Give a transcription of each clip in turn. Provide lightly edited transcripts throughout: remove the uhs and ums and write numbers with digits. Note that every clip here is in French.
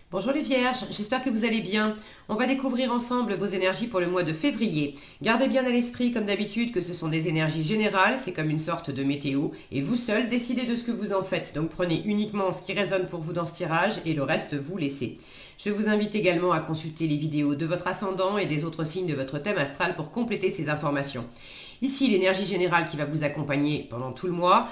Bonjour les vierges, j'espère que vous allez bien. On va découvrir ensemble vos énergies pour le mois de février. Gardez bien à l'esprit comme d'habitude que ce sont des énergies générales, c'est comme une sorte de météo, et vous seul décidez de ce que vous en faites. Donc prenez uniquement ce qui résonne pour vous dans ce tirage et le reste vous laissez. Je vous invite également à consulter les vidéos de votre ascendant et des autres signes de votre thème astral pour compléter ces informations. Ici, l'énergie générale qui va vous accompagner pendant tout le mois,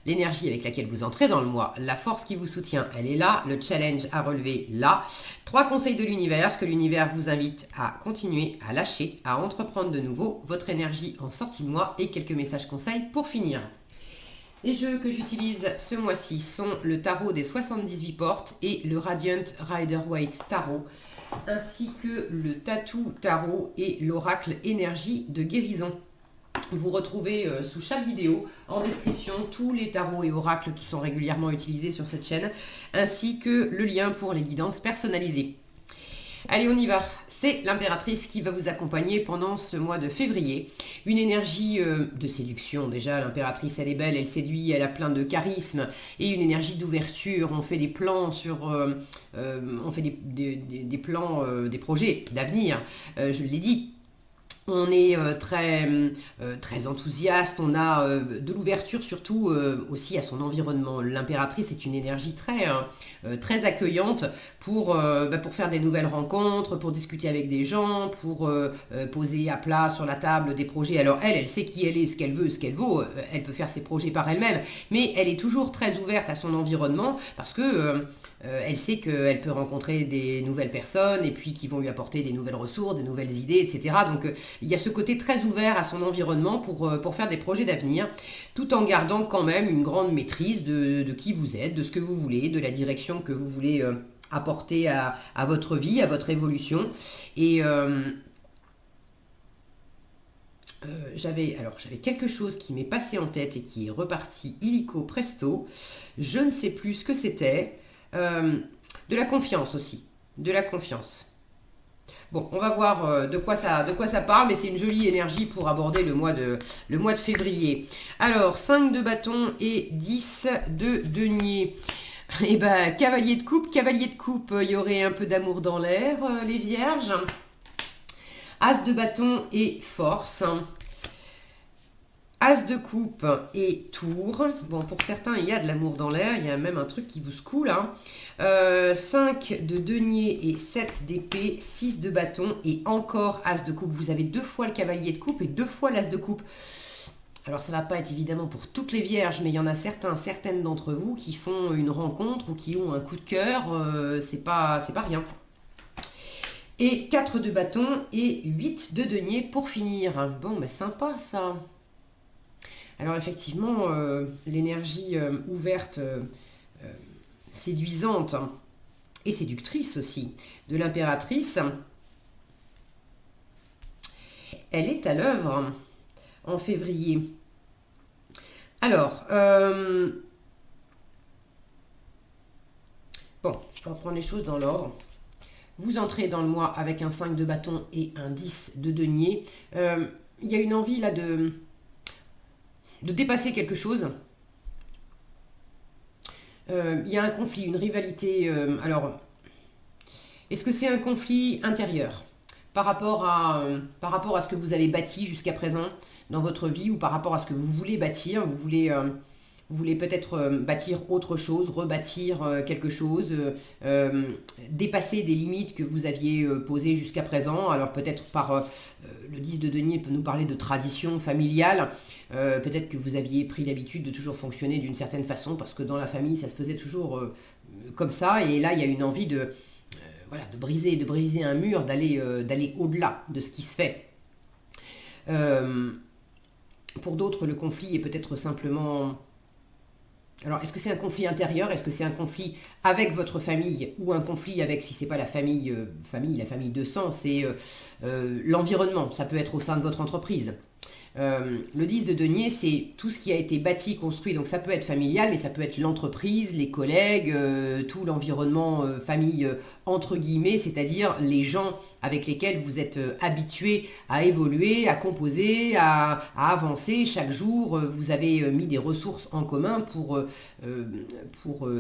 l'énergie avec laquelle vous entrez dans le mois, la force qui vous soutient, elle est là, le challenge à relever là. 3 conseils de l'univers, ce que l'univers vous invite à continuer, à lâcher, à entreprendre de nouveau, votre énergie en sortie de mois et quelques messages conseils pour finir. Les jeux que j'utilise ce mois-ci sont le tarot des 78 portes et le Radiant Rider-Waite Tarot, ainsi que le Tattoo Tarot et l'Oracle Énergie de guérison. Vous retrouvez sous chaque vidéo en description tous les tarots et oracles qui sont régulièrement utilisés sur cette chaîne, ainsi que le lien pour les guidances personnalisées. Allez, on y va. C'est l'impératrice qui va vous accompagner pendant ce mois de février. Une énergie de séduction. Déjà, l'impératrice, elle est belle, elle séduit, elle a plein de charisme. Et une énergie d'ouverture. On fait des plans sur... on fait des plans, des projets d'avenir. Je l'ai dit. On est très enthousiaste, on a de l'ouverture surtout aussi à son environnement. L'impératrice est une énergie très accueillante pour faire des nouvelles rencontres, pour discuter avec des gens, pour poser à plat sur la table des projets. Alors elle sait qui elle est, ce qu'elle veut, ce qu'elle vaut, elle peut faire ses projets par elle-même, mais elle est toujours très ouverte à son environnement parce que... elle sait qu'elle peut rencontrer des nouvelles personnes et puis qui vont lui apporter des nouvelles ressources, des nouvelles idées, etc. Donc il y a ce côté très ouvert à son environnement pour faire des projets d'avenir, tout en gardant quand même une grande maîtrise de qui vous êtes, de ce que vous voulez, de la direction que vous voulez apporter à votre vie, à votre évolution. Et... j'avais quelque chose qui m'est passé en tête et qui est reparti illico presto. Je ne sais plus ce que c'était. De la confiance aussi. De la confiance. Bon, on va voir de quoi ça parle, mais c'est une jolie énergie pour aborder le mois de février. Alors, 5 de bâton et 10 de denier. Et ben, cavalier de coupe, il y aurait un peu d'amour dans l'air, les vierges. As de bâton et force. As de coupe et tour. Bon, pour certains, il y a de l'amour dans l'air. Il y a même un truc qui vous secoue là. 5 de denier et 7 d'épée. 6 de bâton et encore as de coupe. Vous avez 2 fois le cavalier de coupe et 2 fois l'as de coupe. Alors, ça ne va pas être évidemment pour toutes les vierges, mais il y en a certaines d'entre vous qui font une rencontre ou qui ont un coup de cœur. C'est pas rien. Et 4 de bâton et 8 de denier pour finir. Bon, mais sympa ça. Alors effectivement, l'énergie ouverte, séduisante et séductrice aussi de l'impératrice, elle est à l'œuvre en février. Alors, bon, on va prendre les choses dans l'ordre. Vous entrez dans le mois avec un 5 de bâton et un 10 de denier. Il y a une envie là de dépasser quelque chose. Il y a un conflit, une rivalité. Alors, est-ce que c'est un conflit intérieur par rapport à ce que vous avez bâti jusqu'à présent dans votre vie ou par rapport à ce que vous voulez bâtir? Vous voulez peut-être bâtir autre chose, rebâtir quelque chose, dépasser des limites que vous aviez posées jusqu'à présent. Alors peut-être par le 10 de denier peut nous parler de tradition familiale. Peut-être que vous aviez pris l'habitude de toujours fonctionner d'une certaine façon parce que dans la famille ça se faisait toujours comme ça. Et là il y a une envie de briser un mur, d'aller au-delà de ce qui se fait. Pour d'autres, le conflit est peut-être simplement... Alors, est-ce que c'est un conflit intérieur? Est-ce que c'est un conflit avec votre famille? Ou un conflit avec, si c'est pas la famille de sang, c'est l'environnement. Ça peut être au sein de votre entreprise. Le 10 de denier, c'est tout ce qui a été bâti, construit. Donc ça peut être familial, mais ça peut être l'entreprise, les collègues, tout l'environnement famille, entre guillemets, c'est-à-dire les gens avec lesquels vous êtes habitués à évoluer, à composer, à avancer. Chaque jour, vous avez mis des ressources en commun pour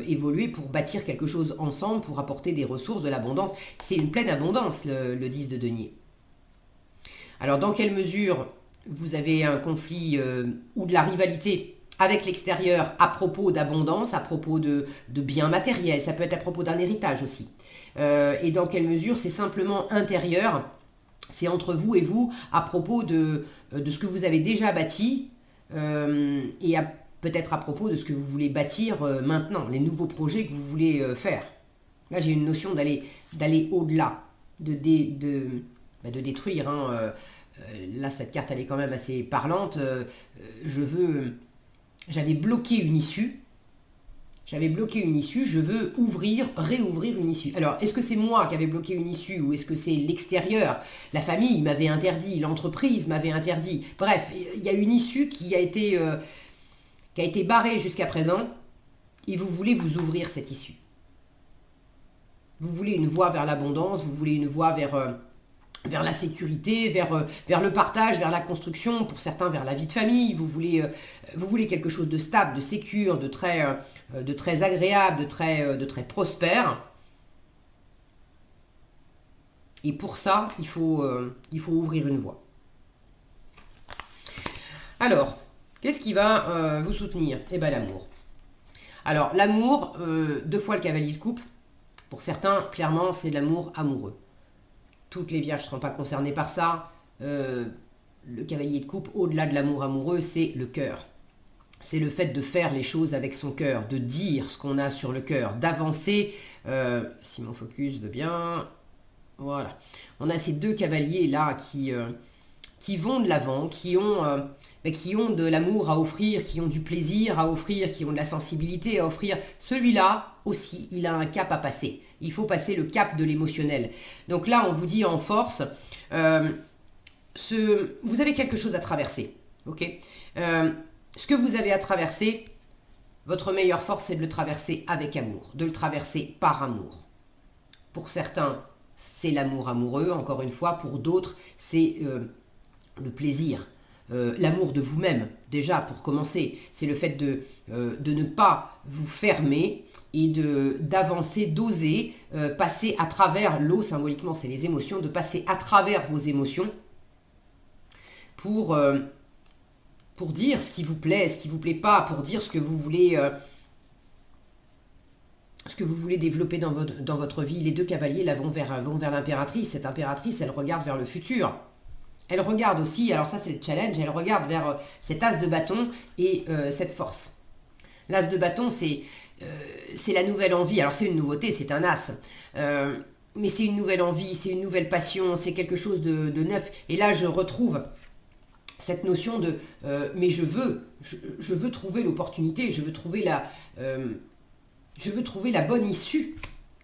évoluer, pour bâtir quelque chose ensemble, pour apporter des ressources, de l'abondance. C'est une pleine abondance, le 10 de denier. Alors, dans quelle mesure vous avez un conflit ou de la rivalité avec l'extérieur à propos d'abondance, à propos de biens matériels, ça peut être à propos d'un héritage aussi. Et dans quelle mesure c'est simplement intérieur, c'est entre vous et vous à propos de ce que vous avez déjà bâti et peut-être à propos de ce que vous voulez bâtir maintenant, les nouveaux projets que vous voulez faire. Là, j'ai une notion d'aller au-delà, de détruire. Là, cette carte, elle est quand même assez parlante. J'avais bloqué une issue. Je veux réouvrir une issue. Alors, est-ce que c'est moi qui avais bloqué une issue ou est-ce que c'est l'extérieur? La famille m'avait interdit, l'entreprise m'avait interdit. Bref, il y a une issue qui a été barrée jusqu'à présent et vous voulez vous ouvrir cette issue. Vous voulez une voie vers l'abondance, vous voulez une voie vers la sécurité, vers le partage, vers la construction, pour certains vers la vie de famille. Vous voulez quelque chose de stable, de sécure, de très agréable, de très prospère. Et pour ça, il faut ouvrir une voie. Alors, qu'est-ce qui va vous soutenir? Eh bien, l'amour. Alors, l'amour, 2 fois le cavalier de coupe. Pour certains, clairement, c'est de l'amour amoureux. Toutes les vierges ne seront pas concernées par ça. Le cavalier de coupe, au-delà de l'amour amoureux, c'est le cœur. C'est le fait de faire les choses avec son cœur, de dire ce qu'on a sur le cœur, d'avancer. Si mon focus veut bien. Voilà. On a ces 2 cavaliers là qui vont de l'avant, qui ont de l'amour à offrir, qui ont du plaisir à offrir, qui ont de la sensibilité à offrir. Celui-là aussi, il a un cap à passer. Il faut passer le cap de l'émotionnel. Donc là, on vous dit en force, vous avez quelque chose à traverser. Ok. Ce que vous avez à traverser, votre meilleure force, c'est de le traverser avec amour, de le traverser par amour. Pour certains, c'est l'amour amoureux, encore une fois. Pour d'autres, c'est le plaisir. L'amour de vous-même, déjà, pour commencer. C'est le fait de ne pas vous fermer et d'avancer, d'oser passer à travers l'eau, symboliquement, c'est les émotions, de passer à travers vos émotions pour dire ce qui vous plaît, ce qui vous plaît pas, pour dire ce que vous voulez développer dans votre vie. Les 2 cavaliers là vont vers l'impératrice. Cette impératrice, elle regarde vers le futur. Elle regarde aussi, alors ça c'est le challenge, elle regarde vers cet as de bâton et cette force. L'as de bâton, c'est la nouvelle envie. Alors c'est une nouveauté, c'est un as. Mais c'est une nouvelle envie, c'est une nouvelle passion, c'est quelque chose de neuf. Et là, je retrouve cette notion de mais je veux trouver l'opportunité, je veux trouver la bonne issue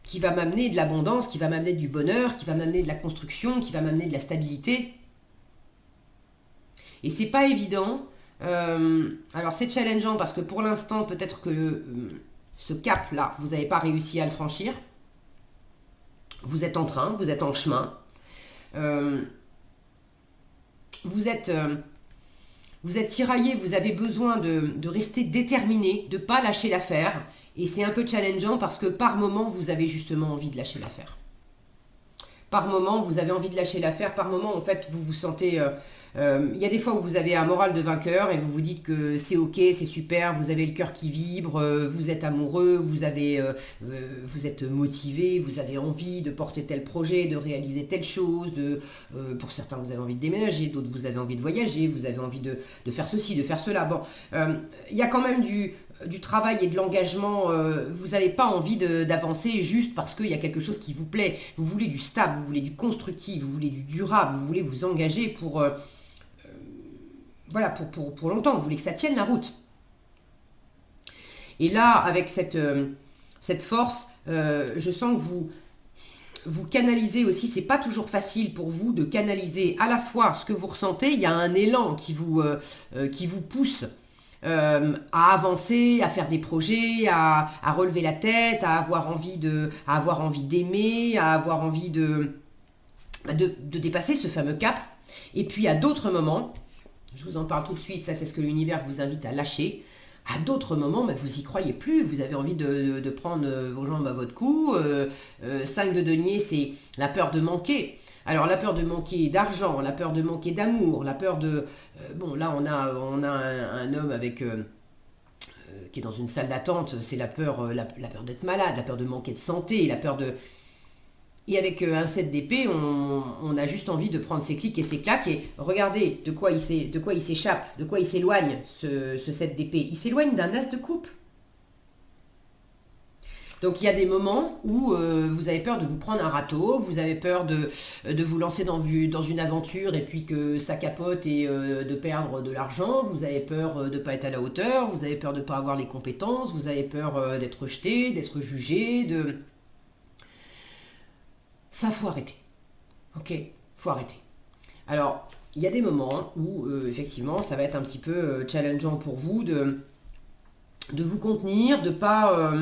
qui va m'amener de l'abondance, qui va m'amener du bonheur, qui va m'amener de la construction, qui va m'amener de la stabilité. Et c'est pas évident. Alors c'est challengeant parce que pour l'instant, peut-être que ce cap-là, vous n'avez pas réussi à le franchir. Vous êtes en train, vous êtes en chemin. Vous êtes tiraillé, vous avez besoin de rester déterminé, de ne pas lâcher l'affaire. Et c'est un peu challengeant parce que par moment, vous avez justement envie de lâcher l'affaire. Par moment, vous avez envie de lâcher l'affaire. Par moment, en fait, vous vous sentez... Il y a des fois où vous avez un moral de vainqueur et vous vous dites que c'est ok, c'est super, vous avez le cœur qui vibre, vous êtes amoureux, vous êtes motivé, vous avez envie de porter tel projet, de réaliser telle chose, pour certains vous avez envie de déménager, d'autres vous avez envie de voyager, vous avez envie de faire ceci, de faire cela. Bon, il y a quand même du travail et de l'engagement. Vous n'avez pas envie d'avancer juste parce qu'il y a quelque chose qui vous plaît. Vous voulez du stable, vous voulez du constructif, vous voulez du durable, vous voulez vous engager pour longtemps, vous voulez que ça tienne la route. Et là, avec cette force, je sens que vous canalisez aussi, c'est pas toujours facile pour vous de canaliser à la fois ce que vous ressentez, il y a un élan qui vous pousse à avancer, à faire des projets, à relever la tête, à avoir envie d'aimer, à avoir envie de dépasser ce fameux cap. Et puis à d'autres moments, je vous en parle tout de suite, ça c'est ce que l'univers vous invite à lâcher. À d'autres moments, vous y croyez plus, vous avez envie de prendre vos jambes à votre cou. 5 de denier, c'est la peur de manquer. Alors la peur de manquer d'argent, la peur de manquer d'amour, la peur de... bon, là on a un homme avec... qui est dans une salle d'attente, c'est la peur d'être malade, la peur de manquer de santé, la peur de... Et avec un 7 d'épée, on a juste envie de prendre ses clics et ses claques. Et regardez de quoi il s'échappe, de quoi il s'éloigne, ce 7 d'épée. Il s'éloigne d'un as de coupe. Donc il y a des moments où vous avez peur de vous prendre un râteau, vous avez peur de vous lancer dans une aventure et puis que ça capote et de perdre de l'argent, vous avez peur de ne pas être à la hauteur, vous avez peur de ne pas avoir les compétences, vous avez peur d'être rejeté, d'être jugé, Ça, faut arrêter. Ok, faut arrêter. Alors, il y a des moments où, effectivement, ça va être un petit peu challengeant pour vous de vous contenir, de pas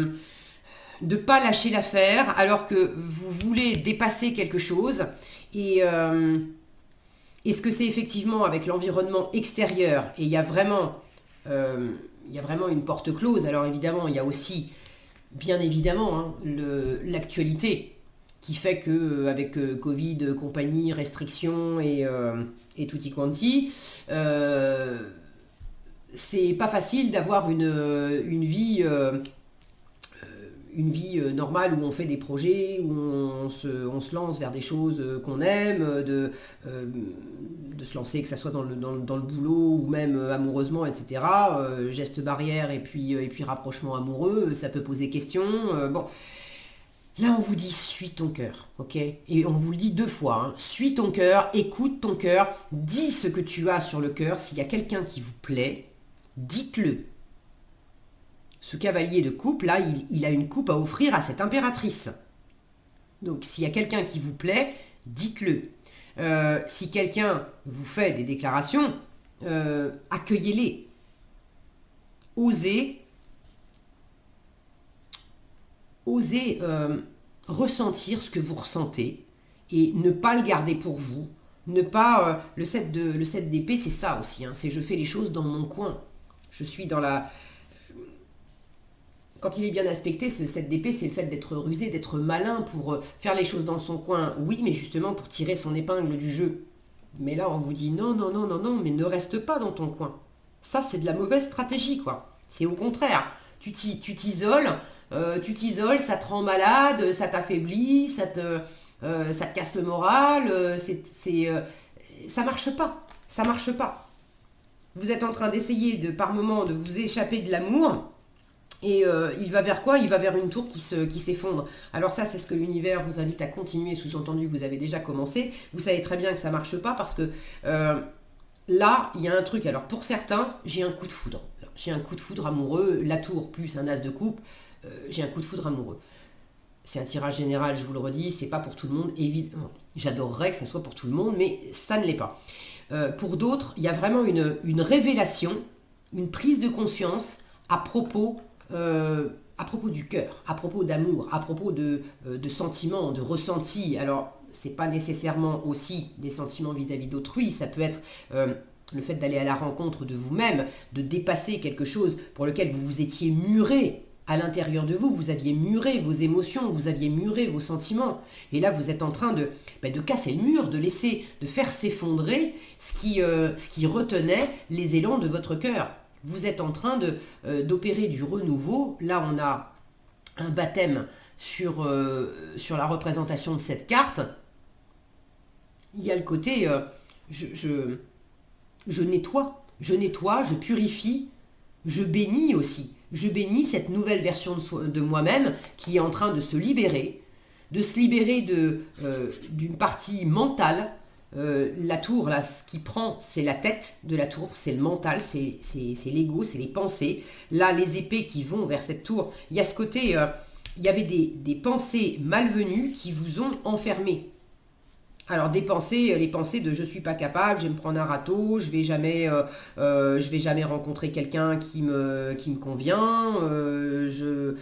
lâcher l'affaire, alors que vous voulez dépasser quelque chose. Et ce que c'est effectivement avec l'environnement extérieur, et il y a vraiment une porte close. Alors évidemment, il y a aussi, bien évidemment, hein, l'actualité, qui fait que avec Covid, compagnie, restrictions et tutti quanti, c'est pas facile d'avoir une vie normale où on fait des projets, où on se lance vers des choses qu'on aime, de se lancer, que ce soit dans le boulot ou même amoureusement, etc. Geste barrière et puis rapprochement amoureux, ça peut poser question. Bon. Là, on vous dit, suis ton cœur, ok? Et on vous le dit 2 fois, hein. Suis ton cœur, écoute ton cœur, dis ce que tu as sur le cœur. S'il y a quelqu'un qui vous plaît, dites-le. Ce cavalier de coupe, là, il a une coupe à offrir à cette impératrice. Donc, s'il y a quelqu'un qui vous plaît, dites-le. Si quelqu'un vous fait des déclarations, accueillez-les. Osez ressentir ce que vous ressentez et ne pas le garder pour vous. Ne pas le 7 d'épée, c'est ça aussi, hein, c'est je fais les choses dans mon coin. Je suis dans la... Quand il est bien aspecté, ce 7 d'épée, c'est le fait d'être rusé, d'être malin pour faire les choses dans son coin. Oui, mais justement pour tirer son épingle du jeu. Mais là, on vous dit non, mais ne reste pas dans ton coin. Ça, c'est de la mauvaise stratégie, quoi. C'est au contraire. Tu t'isoles, ça te rend malade, ça t'affaiblit, ça te casse le moral, ça marche pas, ça marche pas. Vous êtes en train d'essayer par moment de vous échapper de l'amour, et il va vers quoi? Il va vers une tour qui s'effondre. Alors ça, c'est ce que l'univers vous invite à continuer, sous-entendu, vous avez déjà commencé. Vous savez très bien que ça marche pas parce que là, il y a un truc. Alors pour certains, j'ai un coup de foudre. J'ai un coup de foudre amoureux, la tour plus un as de coupe, j'ai un coup de foudre amoureux. C'est un tirage général, je vous le redis, c'est pas pour tout le monde, évidemment. J'adorerais que ça soit pour tout le monde, mais ça ne l'est pas. Pour d'autres, il y a vraiment une révélation, une prise de conscience à propos du cœur, à propos d'amour, à propos de sentiments, de ressentis. Alors, c'est pas nécessairement aussi des sentiments vis-à-vis d'autrui, ça peut être... le fait d'aller à la rencontre de vous-même, de dépasser quelque chose pour lequel vous vous étiez muré à l'intérieur de vous, vous aviez muré vos émotions, vous aviez muré vos sentiments. Et là, vous êtes en train de casser le mur, de faire s'effondrer ce qui retenait les élans de votre cœur. Vous êtes en train d'opérer du renouveau. Là, on a un baptême sur la représentation de cette carte. Il y a le côté... Je nettoie, je purifie, je bénis aussi. Je bénis cette nouvelle version de moi-même qui est en train de se libérer d'une partie mentale. La tour, là, ce qui prend, c'est la tête de la tour, c'est le mental, c'est l'ego, c'est les pensées. Là, les épées qui vont vers cette tour, il y a ce côté il y avait des pensées malvenues qui vous ont enfermé. Alors des pensées, les pensées de je suis pas capable, je vais me prendre un râteau, je vais jamais rencontrer quelqu'un qui me convient, je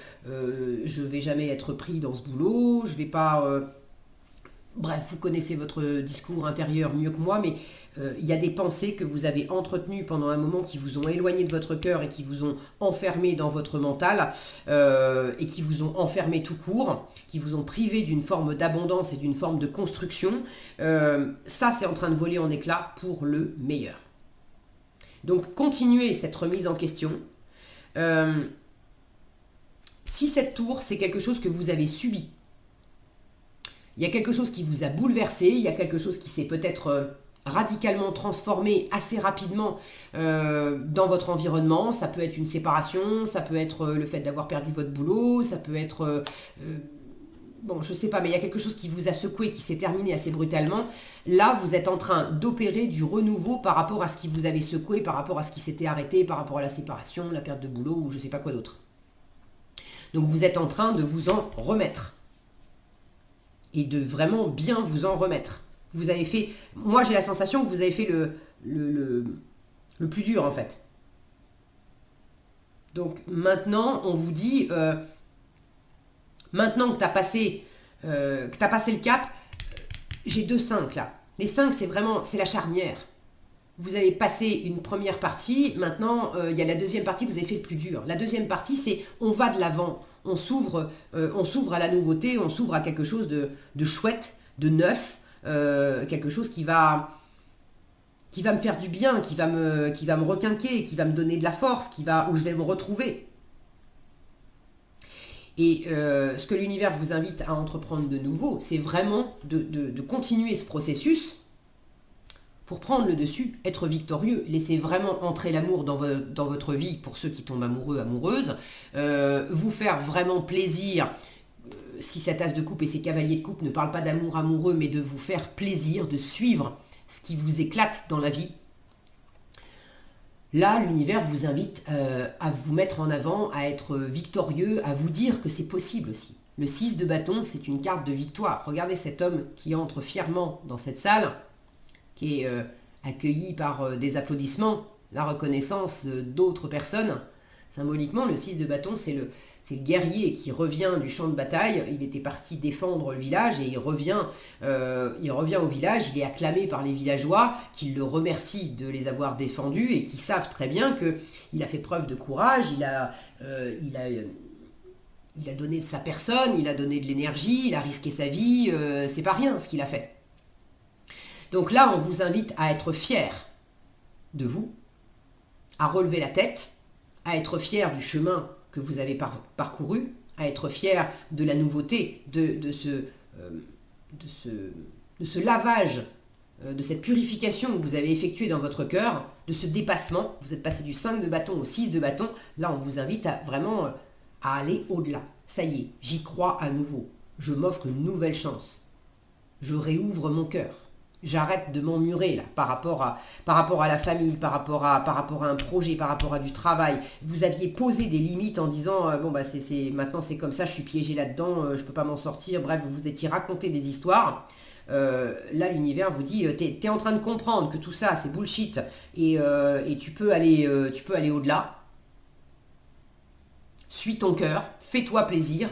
vais jamais être pris dans ce boulot, je vais pas. Bref, vous connaissez votre discours intérieur mieux que moi, mais il y a des pensées que vous avez entretenues pendant un moment qui vous ont éloigné de votre cœur et qui vous ont enfermé dans votre mental et qui vous ont enfermé tout court, qui vous ont privé d'une forme d'abondance et d'une forme de construction. Ça, c'est en train de voler en éclats pour le meilleur. Donc, continuez cette remise en question. Si cette tour, c'est quelque chose que vous avez subi, il y a quelque chose qui vous a bouleversé, il y a quelque chose qui s'est peut-être radicalement transformé assez rapidement dans votre environnement. Ça peut être une séparation, ça peut être le fait d'avoir perdu votre boulot, ça peut être... bon, je sais pas, mais il y a quelque chose qui vous a secoué, qui s'est terminé assez brutalement. Là, vous êtes en train d'opérer du renouveau par rapport à ce qui vous avait secoué, par rapport à ce qui s'était arrêté, par rapport à la séparation, la perte de boulot ou je sais pas quoi d'autre. Donc vous êtes en train de vous en remettre. Et de vraiment bien vous en remettre. Vous avez fait... Moi, j'ai la sensation que vous avez fait le plus dur, en fait. Donc, maintenant, on vous dit... maintenant que tu as passé le cap, j'ai 2 5, là. Les 5, c'est vraiment... C'est la charnière. Vous avez passé une première partie. Maintenant, il y a la deuxième partie, vous avez fait le plus dur. La deuxième partie, c'est on va de l'avant. On s'ouvre à la nouveauté, on s'ouvre à quelque chose de chouette, de neuf, quelque chose qui va me faire du bien, qui va me requinquer, qui va me donner de la force, où je vais me retrouver. Et ce que l'univers vous invite à entreprendre de nouveau, c'est vraiment de continuer ce processus pour prendre le dessus, être victorieux, laissez vraiment entrer l'amour dans votre vie pour ceux qui tombent amoureux, amoureuses, vous faire vraiment plaisir, si cet as de coupe et ces cavaliers de coupe ne parlent pas d'amour amoureux, mais de vous faire plaisir, de suivre ce qui vous éclate dans la vie. Là, l'univers vous invite à vous mettre en avant, à être victorieux, à vous dire que c'est possible aussi. Le 6 de bâton, c'est une carte de victoire. Regardez cet homme qui entre fièrement dans cette salle, qui est accueilli par des applaudissements, la reconnaissance d'autres personnes. Symboliquement, le 6 de bâton, c'est le guerrier qui revient du champ de bataille. Il était parti défendre le village et il revient au village. Il est acclamé par les villageois qui le remercient de les avoir défendus et qui savent très bien qu'il a fait preuve de courage, il a donné de sa personne, il a donné de l'énergie, il a risqué sa vie. C'est pas rien ce qu'il a fait. Donc là, on vous invite à être fier de vous, à relever la tête, à être fier du chemin que vous avez parcouru, à être fier de la nouveauté, de ce lavage, de cette purification que vous avez effectuée dans votre cœur, de ce dépassement. Vous êtes passé du 5 de bâton au 6 de bâton. Là, on vous invite à vraiment à aller au-delà. Ça y est, j'y crois à nouveau. Je m'offre une nouvelle chance. Je réouvre mon cœur. J'arrête de m'emmurer là par rapport à la famille, par rapport à un projet, par rapport à du travail. Vous aviez posé des limites en disant bon bah maintenant c'est comme ça, je suis piégé là-dedans, je peux pas m'en sortir. Bref, vous vous étiez raconté des histoires. Là, l'univers vous dit t'es en train de comprendre que tout ça c'est bullshit et tu peux aller au-delà. Suis ton cœur, fais-toi plaisir.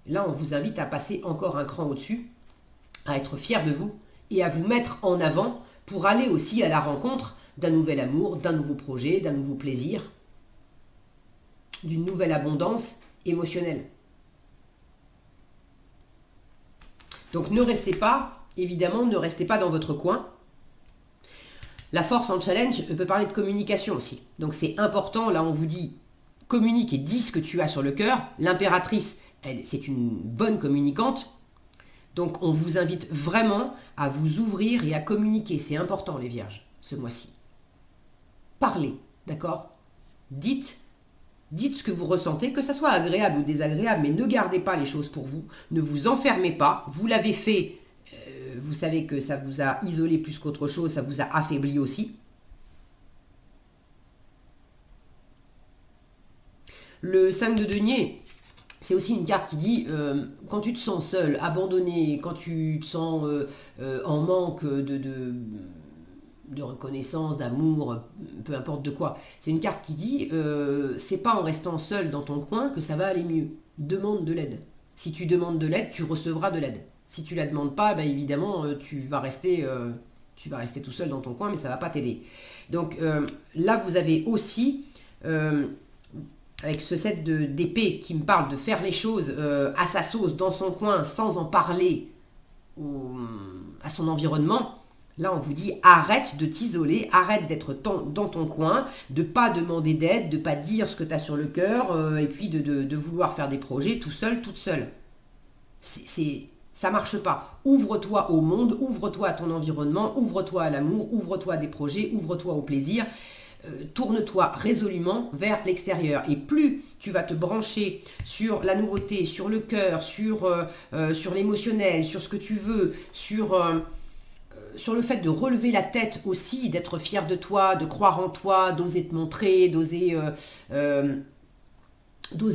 Là, on vous invite à passer encore un cran au-dessus, à être fier de vous et à vous mettre en avant pour aller aussi à la rencontre d'un nouvel amour, d'un nouveau projet, d'un nouveau plaisir, d'une nouvelle abondance émotionnelle. Donc ne restez pas, évidemment, ne restez pas dans votre coin. La force en challenge peut parler de communication aussi. Donc c'est important, là on vous dit communique et dis ce que tu as sur le cœur. L'impératrice, c'est une bonne communicante. Donc on vous invite vraiment à vous ouvrir et à communiquer. C'est important les vierges, ce mois-ci. Parlez, d'accord ? Dites ce que vous ressentez, que ça soit agréable ou désagréable, mais ne gardez pas les choses pour vous. Ne vous enfermez pas. Vous l'avez fait, vous savez que ça vous a isolé plus qu'autre chose, ça vous a affaibli aussi. Le 5 de denier, c'est aussi une carte qui dit, quand tu te sens seul, abandonné, quand tu te sens en manque de reconnaissance, d'amour, peu importe de quoi. C'est une carte qui dit, c'est pas en restant seul dans ton coin que ça va aller mieux. Demande de l'aide. Si tu demandes de l'aide, tu recevras de l'aide. Si tu la demandes pas, bah évidemment, tu vas rester tout seul dans ton coin, mais ça va pas t'aider. Donc là, vous avez aussi, avec ce set d'épée qui me parle de faire les choses à sa sauce, dans son coin, sans en parler à son environnement. Là, on vous dit, arrête de t'isoler, arrête d'être dans ton coin, de pas demander d'aide, de pas dire ce que tu as sur le cœur, et puis de vouloir faire des projets tout seul, toute seule. Ça marche pas. Ouvre-toi au monde, ouvre-toi à ton environnement, ouvre-toi à l'amour, ouvre-toi à des projets, ouvre-toi au plaisir. Tourne-toi résolument vers l'extérieur. Et plus tu vas te brancher sur la nouveauté, sur le cœur, sur l'émotionnel, sur ce que tu veux, sur le fait de relever la tête aussi, d'être fier de toi, de croire en toi, d'oser te montrer, d'oser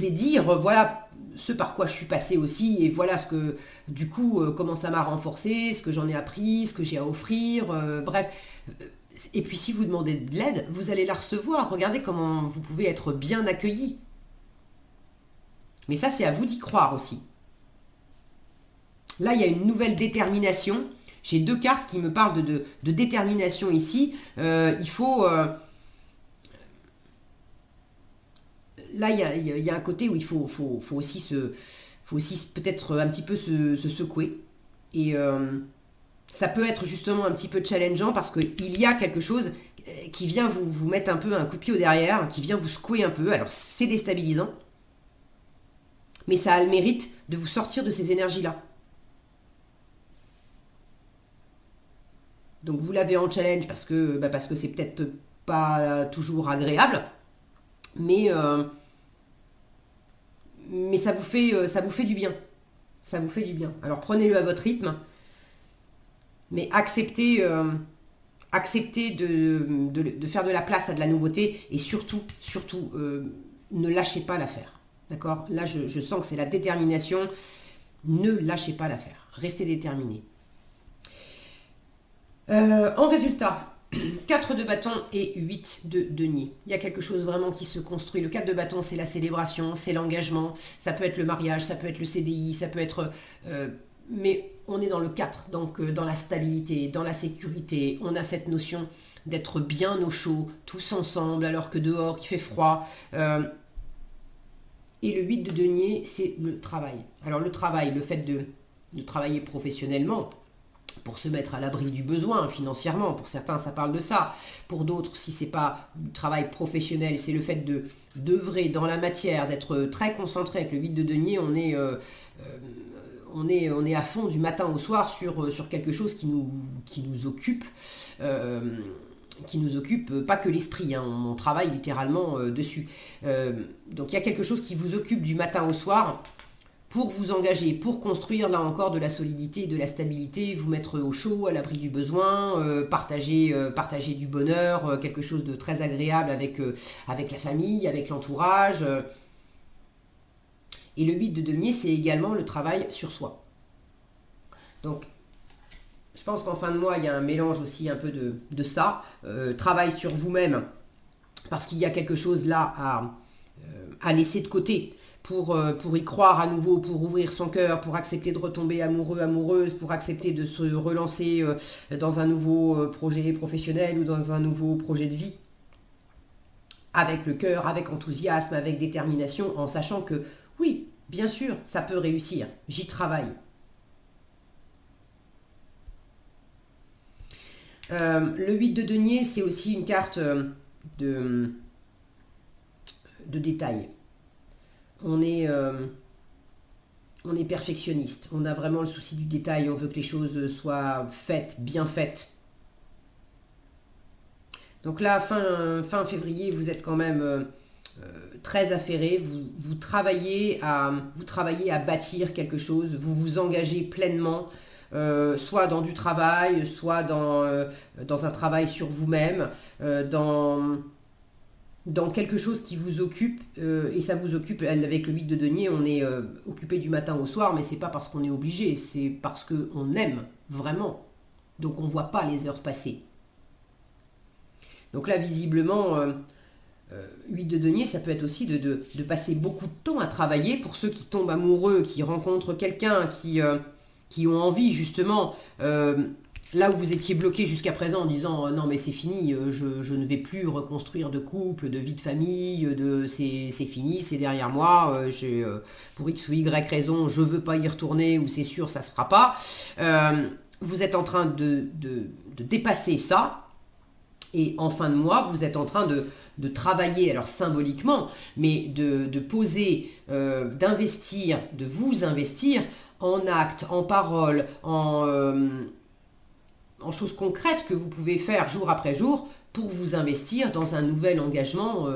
dire, voilà ce par quoi je suis passée aussi, et voilà ce que, du coup, comment ça m'a renforcé, ce que j'en ai appris, ce que j'ai à offrir, bref. Et puis si vous demandez de l'aide, vous allez la recevoir. Regardez comment vous pouvez être bien accueilli. Mais ça, c'est à vous d'y croire aussi. Là, il y a une nouvelle détermination. J'ai 2 cartes qui me parlent de détermination ici. Il faut... là, il y a un côté où il faut aussi peut-être un petit peu se secouer. Et ça peut être justement un petit peu challengeant parce qu'il y a quelque chose qui vient vous mettre un peu un coup de pied au derrière, qui vient vous secouer un peu. Alors, c'est déstabilisant. Mais ça a le mérite de vous sortir de ces énergies-là. Donc vous l'avez en challenge parce que c'est peut-être pas toujours agréable, mais ça vous fait du bien. Ça vous fait du bien. Alors prenez-le à votre rythme, mais acceptez de faire de la place à de la nouveauté et surtout, ne lâchez pas l'affaire. D'accord? Là, je sens que c'est la détermination. Ne lâchez pas l'affaire. Restez déterminé. En résultat, 4 de bâton et 8 de denier. Il y a quelque chose vraiment qui se construit. Le 4 de bâton, c'est la célébration, c'est l'engagement. Ça peut être le mariage, ça peut être le CDI, ça peut être... mais on est dans le 4, donc dans la stabilité, dans la sécurité. On a cette notion d'être bien au chaud, tous ensemble, alors que dehors, il fait froid. Et le 8 de denier, c'est le travail. Alors le travail, le fait de travailler professionnellement, pour se mettre à l'abri du besoin financièrement. Pour certains, ça parle de ça. Pour d'autres, si c'est pas du travail professionnel, c'est le fait d'œuvrer dans la matière, d'être très concentré. Avec le 8 de denier, on est à fond du matin au soir sur quelque chose qui nous occupe. Qui nous occupe, pas que l'esprit, hein, on travaille littéralement dessus. Donc il y a quelque chose qui vous occupe du matin au soir, pour vous engager, pour construire là encore de la solidité, de la stabilité, vous mettre au chaud, à l'abri du besoin, partager du bonheur, quelque chose de très agréable avec la famille, avec l'entourage. Et le 8 de denier, c'est également le travail sur soi. Donc, je pense qu'en fin de mois, il y a un mélange aussi un peu de ça. Travail sur vous-même, parce qu'il y a quelque chose là à laisser de côté. Pour y croire à nouveau, pour ouvrir son cœur, pour accepter de retomber amoureux, amoureuse, pour accepter de se relancer dans un nouveau projet professionnel ou dans un nouveau projet de vie. Avec le cœur, avec enthousiasme, avec détermination, en sachant que oui, bien sûr, ça peut réussir, j'y travaille. Le 8 de denier, c'est aussi une carte de détail. On est perfectionniste, on a vraiment le souci du détail, on veut que les choses soient faites, bien faites. Donc là, fin février, vous êtes quand même très affairé, vous travaillez à bâtir quelque chose, vous vous engagez pleinement, soit dans du travail, soit dans un travail sur vous-même, dans dans quelque chose qui vous occupe, et ça vous occupe, avec le 8 de denier, on est occupé du matin au soir, mais c'est pas parce qu'on est obligé, c'est parce qu'on aime vraiment. Donc on ne voit pas les heures passer. Donc là, visiblement, 8 de denier, ça peut être aussi de passer beaucoup de temps à travailler pour ceux qui tombent amoureux, qui rencontrent quelqu'un, qui ont envie justement... là où vous étiez bloqué jusqu'à présent en disant non mais c'est fini, je ne vais plus reconstruire de couple, de vie de famille, c'est fini, c'est derrière moi, pour X ou Y raison, je veux pas y retourner ou c'est sûr ça se fera pas. Vous êtes en train de dépasser ça et en fin de mois vous êtes en train de travailler, alors symboliquement, mais de poser, d'investir, de vous investir en actes, en paroles, en choses concrètes que vous pouvez faire jour après jour pour vous investir dans un nouvel engagement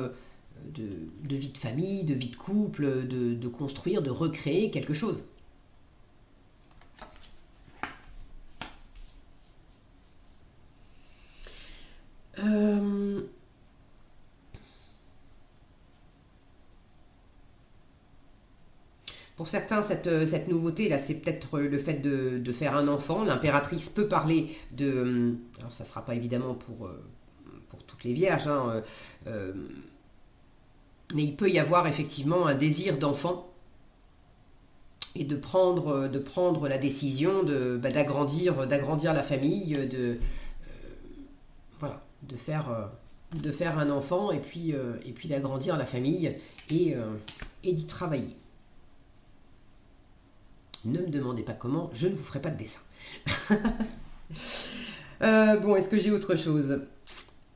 de vie de famille, de vie de couple, de construire, de recréer quelque chose. Pour certains, cette nouveauté, là, c'est peut-être le fait de faire un enfant. L'impératrice peut parler de... Alors, ça ne sera pas évidemment pour toutes les vierges, hein, mais il peut y avoir effectivement un désir d'enfant et de prendre la décision d'agrandir la famille, voilà, de faire un enfant et puis d'agrandir la famille et d'y travailler. Ne me demandez pas comment, je ne vous ferai pas de dessin. Bon, est-ce que j'ai autre chose?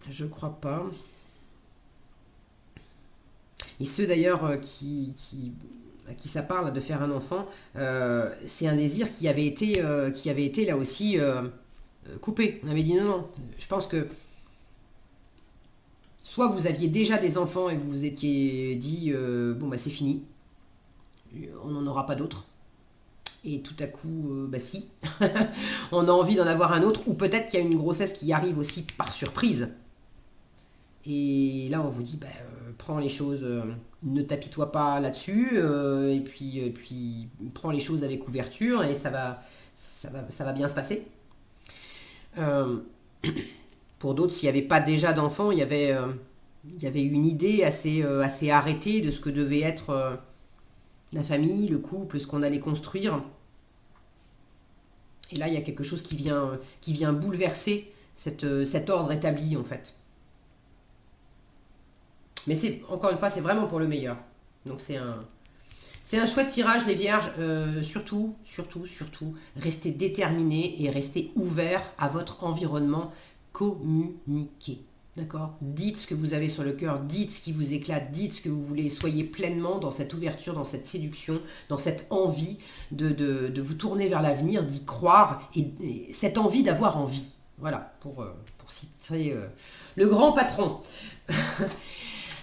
Je crois pas. Et ceux d'ailleurs à qui ça parle de faire un enfant, c'est un désir qui avait été là aussi coupé. On avait dit non. Je pense que soit vous aviez déjà des enfants et vous vous étiez dit bon bah c'est fini, on n'en aura pas d'autres. Et tout à coup, bah si, on a envie d'en avoir un autre, ou peut-être qu'il y a une grossesse qui arrive aussi par surprise. Et là, on vous dit, bah, prends les choses, ne t'apitoie pas là-dessus, et puis prends les choses avec ouverture, et ça va bien se passer. Pour d'autres, s'il n'y avait pas déjà d'enfants, il y avait une idée assez arrêtée de ce que devait être... la famille, le couple, ce qu'on allait construire. Et là, il y a quelque chose qui vient bouleverser cet ordre établi, en fait. Mais encore une fois, c'est vraiment pour le meilleur. Donc c'est un chouette tirage, les vierges. Surtout, restez déterminés et restez ouverts à votre environnement. Communiquez. D'accord? Dites ce que vous avez sur le cœur, dites ce qui vous éclate, dites ce que vous voulez. Soyez pleinement dans cette ouverture, dans cette séduction, dans cette envie de vous tourner vers l'avenir, d'y croire et cette envie d'avoir envie. Voilà, pour citer le grand patron.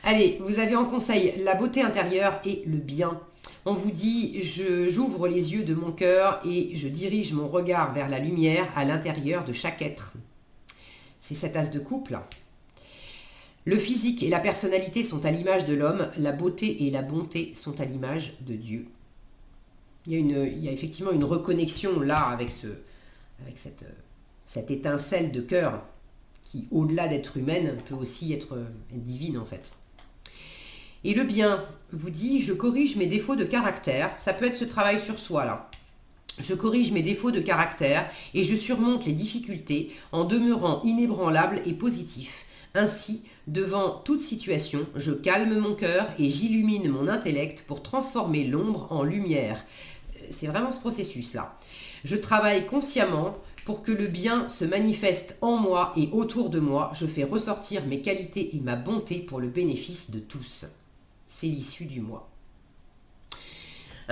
Allez, vous avez en conseil la beauté intérieure et le bien. On vous dit, j'ouvre les yeux de mon cœur et je dirige mon regard vers la lumière à l'intérieur de chaque être. C'est cet as de couple. Le physique et la personnalité sont à l'image de l'homme, la beauté et la bonté sont à l'image de Dieu. Il y a effectivement une reconnexion là avec cette étincelle de cœur qui, au-delà d'être humaine, peut aussi être divine en fait. Et le bien vous dit, je corrige mes défauts de caractère, ça peut être ce travail sur soi là. Je corrige mes défauts de caractère et je surmonte les difficultés en demeurant inébranlable et positif. Ainsi, devant toute situation, je calme mon cœur et j'illumine mon intellect pour transformer l'ombre en lumière. C'est vraiment ce processus-là. Je travaille consciemment pour que le bien se manifeste en moi et autour de moi. Je fais ressortir mes qualités et ma bonté pour le bénéfice de tous. C'est l'issue du mois.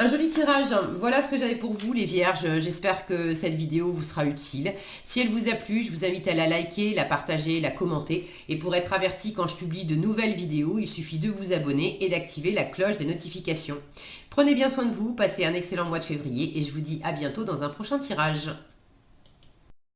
Un joli tirage, voilà ce que j'avais pour vous les vierges, j'espère que cette vidéo vous sera utile. Si elle vous a plu, je vous invite à la liker, la partager, la commenter. Et pour être averti quand je publie de nouvelles vidéos, il suffit de vous abonner et d'activer la cloche des notifications. Prenez bien soin de vous, passez un excellent mois de février et je vous dis à bientôt dans un prochain tirage.